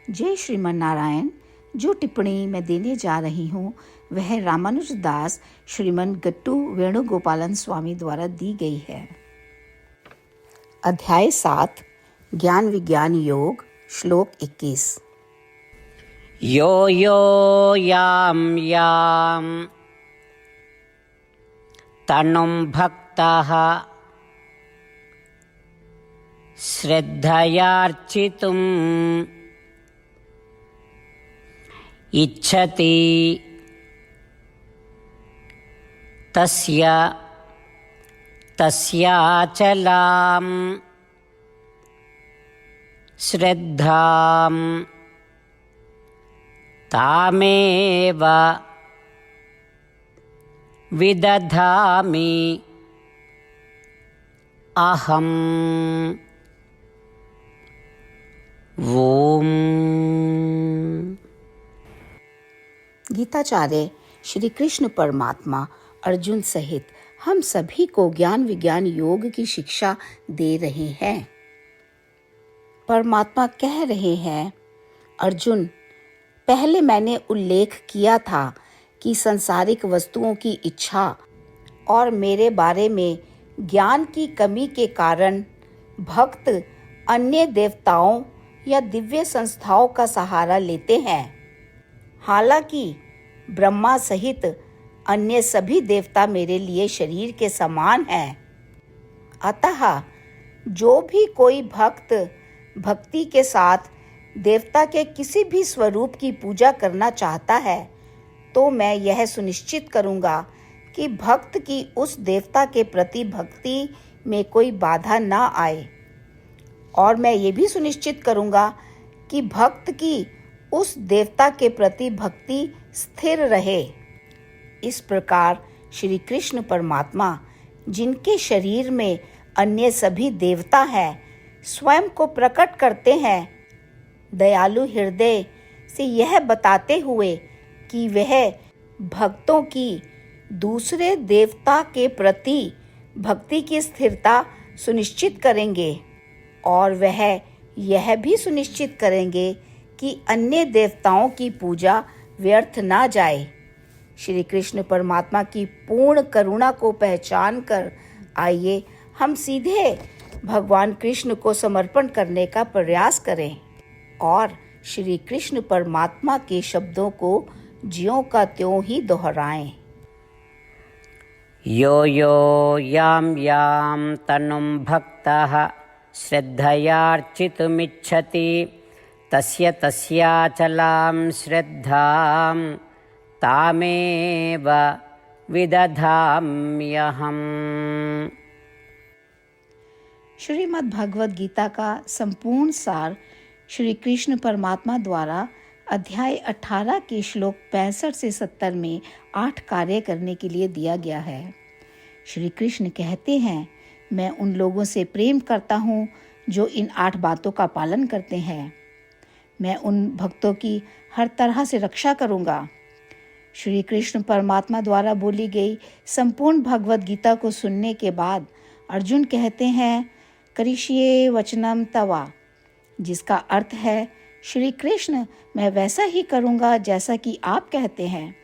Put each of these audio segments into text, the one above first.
जय श्रीमन नारायण। जो टिप्पणी मैं देने जा रही हूँ वह रामानुज दास श्रीमन गट्टू वेणुगोपालन स्वामी द्वारा दी गई है। अध्याय 7 ज्ञान विज्ञान योग, श्लोक 21। यो यो यां यां तनुं भक्तः श्रद्धयार्चितुम् इच्छति तस्याचलां श्रद्धां तामेव विदधामि अहम्। ओम। गीताचार्य श्री कृष्ण परमात्मा अर्जुन सहित हम सभी को ज्ञान विज्ञान योग की शिक्षा दे रहे हैं। परमात्मा कह रहे हैं, अर्जुन, पहले मैंने उल्लेख किया था कि सांसारिक वस्तुओं की इच्छा और मेरे बारे में ज्ञान की कमी के कारण भक्त अन्य देवताओं या दिव्य संस्थाओं का सहारा लेते हैं। हालांकि ब्रह्मा सहित अन्य सभी देवता मेरे लिए शरीर के समान हैं। अतः जो भी कोई भक्त भक्ति के साथ देवता के किसी भी स्वरूप की पूजा करना चाहता है तो मैं यह सुनिश्चित करूंगा कि भक्त की उस देवता के प्रति भक्ति में कोई बाधा ना आए, और मैं ये भी सुनिश्चित करूंगा कि भक्त की उस देवता के प्रति भक्ति स्थिर रहे। इस प्रकार श्री कृष्ण परमात्मा, जिनके शरीर में अन्य सभी देवता हैं, स्वयं को प्रकट करते हैं, दयालु हृदय से यह बताते हुए कि वह भक्तों की दूसरे देवता के प्रति भक्ति की स्थिरता सुनिश्चित करेंगे, और वह यह भी सुनिश्चित करेंगे कि अन्य देवताओं की पूजा व्यर्थ ना जाए। श्री कृष्ण परमात्मा की पूर्ण करुणा को पहचान कर आइए हम सीधे भगवान कृष्ण को समर्पण करने का प्रयास करें और श्री कृष्ण परमात्मा के शब्दों को ज्यों का त्यों ही दोहराएं। यो यो यां यां तनुं भक्तः श्रद्धयार्चितुमिच्छति तस्याचलां श्रद्धां तामेव विदधाम्यहम्। श्रीमद् भगवद गीता का संपूर्ण सार श्री कृष्ण परमात्मा द्वारा अध्याय 18 के श्लोक 65 से 70 में 8 कार्य करने के लिए दिया गया है। श्री कृष्ण कहते हैं, मैं उन लोगों से प्रेम करता हूँ जो इन 8 बातों का पालन करते हैं। मैं उन भक्तों की हर तरह से रक्षा करूँगा। श्री कृष्ण परमात्मा द्वारा बोली गई संपूर्ण भगवद गीता को सुनने के बाद अर्जुन कहते हैं, करिष्ये वचनम तवा, जिसका अर्थ है, श्री कृष्ण, मैं वैसा ही करूँगा जैसा कि आप कहते हैं।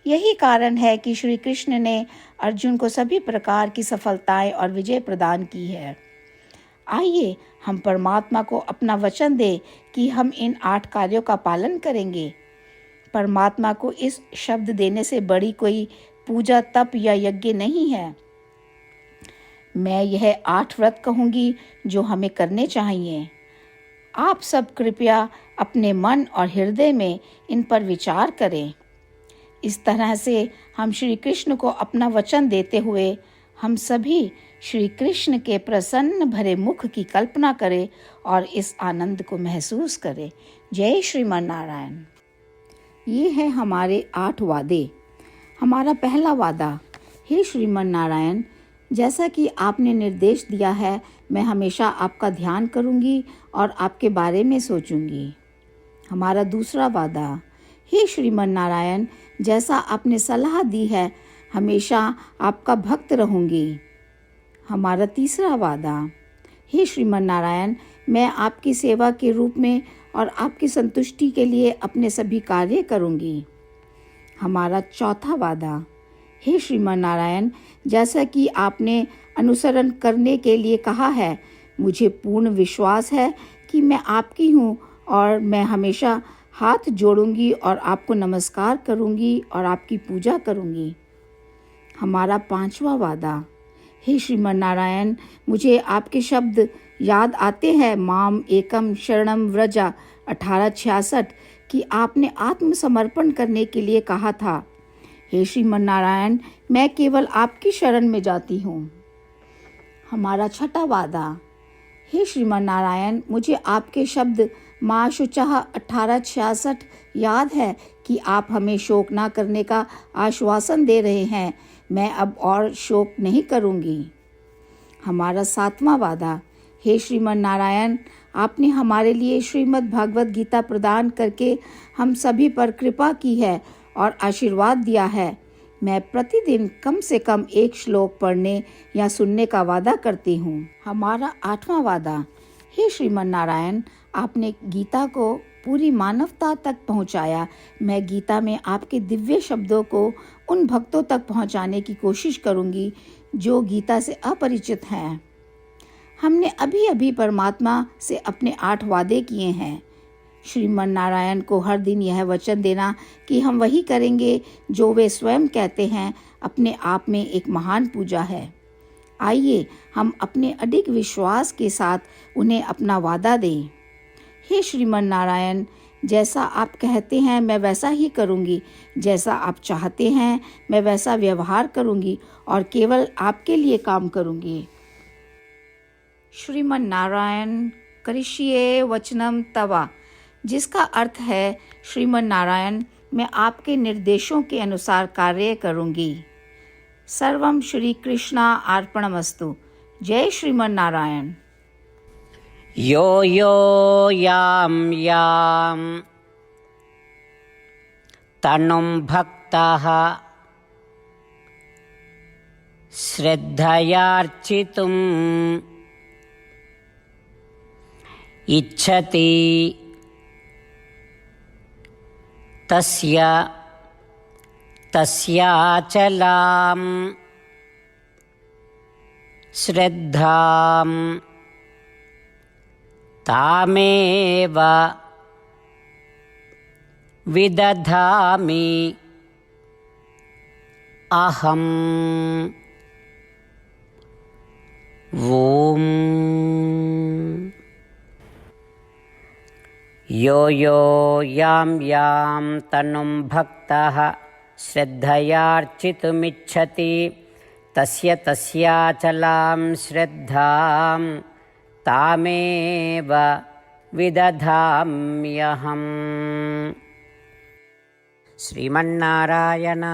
यही कारण है कि श्री कृष्ण ने अर्जुन को सभी प्रकार की सफलताएं और विजय प्रदान की है। आइए हम परमात्मा को अपना वचन दें कि हम इन 8 कार्यों का पालन करेंगे। परमात्मा को इस शब्द देने से बड़ी कोई पूजा, तप या यज्ञ नहीं है। मैं यह 8 व्रत कहूँगी जो हमें करने चाहिए। आप सब कृपया अपने मन और हृदय में इन पर विचार करें। इस तरह से हम श्री कृष्ण को अपना वचन देते हुए हम सभी श्री कृष्ण के प्रसन्न भरे मुख की कल्पना करें और इस आनंद को महसूस करें। जय श्रीमन नारायण। ये है हमारे 8 वादे। हमारा पहला वादा, हे श्रीमन नारायण, जैसा कि आपने निर्देश दिया है, मैं हमेशा आपका ध्यान करूंगी और आपके बारे में सोचूंगी। हमारा दूसरा वादा, हे श्रीमन नारायण, जैसा आपने सलाह दी है, हमेशा आपका भक्त रहूंगी। हमारा तीसरा वादा, हे श्रीमन नारायण, मैं आपकी सेवा के रूप में और आपकी संतुष्टि के लिए अपने सभी कार्य करूंगी। हमारा चौथा वादा। हे श्रीमन नारायण, जैसा कि आपने अनुसरण करने के लिए कहा है, मुझे पूर्ण विश्वास है कि मैं आपकी हूँ और मैं हमेशा हाथ जोड़ूंगी और आपको नमस्कार करूंगी और आपकी पूजा करूंगी। हमारा पांचवा वादा। हे श्रीमन नारायण, मुझे आपके शब्द याद आते हैं, माम एकम शरणम व्रजा 1866, कि आपने आत्मसमर्पण करने के लिए कहा था। हे श्रीमन नारायण, मैं केवल आपकी शरण में जाती हूँ। हमारा छठा वादा। हे श्रीमन नारायण, मुझे आपके शब्द माँ शुचः 1866 याद है कि आप हमें शोक ना करने का आश्वासन दे रहे हैं। मैं अब और शोक नहीं करूँगी। हमारा सातवां वादा। हे श्रीमन नारायण, आपने हमारे लिए श्रीमद् भागवत गीता प्रदान करके हम सभी पर कृपा की है और आशीर्वाद दिया है। मैं प्रतिदिन कम से कम एक श्लोक पढ़ने या सुनने का वादा करती हूँ। हमारा आठवां वादा। हे श्रीमन नारायण, आपने गीता को पूरी मानवता तक पहुँचाया। मैं गीता में आपके दिव्य शब्दों को उन भक्तों तक पहुँचाने की कोशिश करूँगी जो गीता से अपरिचित हैं। हमने अभी अभी परमात्मा से अपने 8 वादे किए हैं। श्रीमन नारायण को हर दिन यह वचन देना कि हम वही करेंगे जो वे स्वयं कहते हैं, अपने आप में एक महान पूजा है। आइए हम अपने अडिग विश्वास के साथ उन्हें अपना वादा दें। हे श्रीमन नारायण, जैसा आप कहते हैं मैं वैसा ही करूँगी। जैसा आप चाहते हैं मैं वैसा व्यवहार करूँगी और केवल आपके लिए काम करूँगी। श्रीमन नारायण करिष्ये वचनम तवा, जिसका अर्थ है, श्रीमन नारायण, मैं आपके निर्देशों के अनुसार कार्य करूँगी। सर्वम श्री कृष्णा अर्पणमस्तु। जय श्रीमन नारायण। यो यो यां यां तनुं भक्तः श्रद्धयार्चितुम् इच्छति तस्याचलां श्रद्धां तामेव विदधामि अहम्। ओम। यो यो यां यां तनुं भक्तः श्रद्धयार्चितुमिच्छति तस्याचलां श्रद्धां तामेव विदधाम्यहम्। श्रीमन्नारायण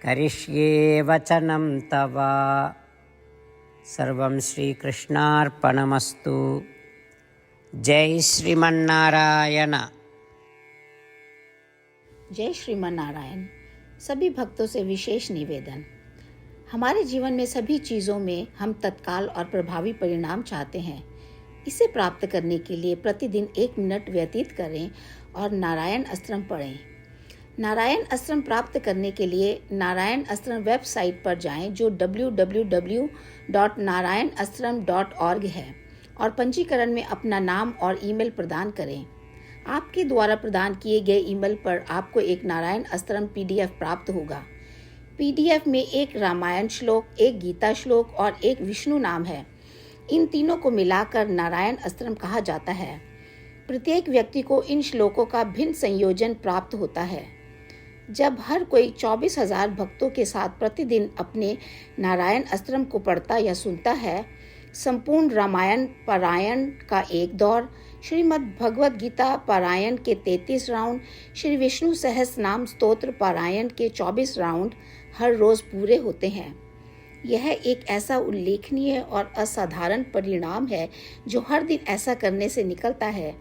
करिष्ये वचनं तव। सर्वं श्रीकृष्णार्पणमस्तु। जय श्रीमन्नारायण। जय श्रीमन नारायण। सभी भक्तों से विशेष निवेदन। हमारे जीवन में सभी चीज़ों में हम तत्काल और प्रभावी परिणाम चाहते हैं। इसे प्राप्त करने के लिए प्रतिदिन 1 मिनट व्यतीत करें और नारायण अस्त्रम पढ़ें। नारायण अस्त्रम प्राप्त करने के लिए नारायण अस्त्रम वेबसाइट पर जाएं, जो www.narayanastram.org है, और पंजीकरण में अपना नाम और ईमेल प्रदान करें। आपके द्वारा प्रदान किए गए ईमेल पर आपको एक नारायण अस्त्रम PDF प्राप्त होगा। PDF में 1 रामायण श्लोक, 1 गीता श्लोक और 1 विष्णु नाम है। इन तीनों को मिलाकर नारायण अस्त्रम कहा जाता है। प्रत्येक व्यक्ति को इन श्लोकों का भिन्न संयोजन प्राप्त होता है। जब हर कोई 24,000 भक्तों के साथ प्रतिदिन अपने नारायण अस्त्रम को पढ़ता या सुनता है, संपूर्ण रामायण पारायण का 1 दौर, श्रीमद् भगवद गीता पारायण के 33 राउंड, श्री विष्णु सहस्रनाम स्तोत्र पारायण के 24 राउंड हर रोज पूरे होते हैं। यह एक ऐसा उल्लेखनीय और असाधारण परिणाम है जो हर दिन ऐसा करने से निकलता है।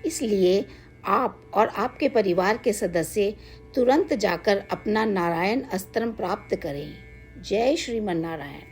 इसलिए आप और आपके परिवार के सदस्य तुरंत जाकर अपना नारायण अस्त्रम प्राप्त करें। जय श्रीमन नारायण।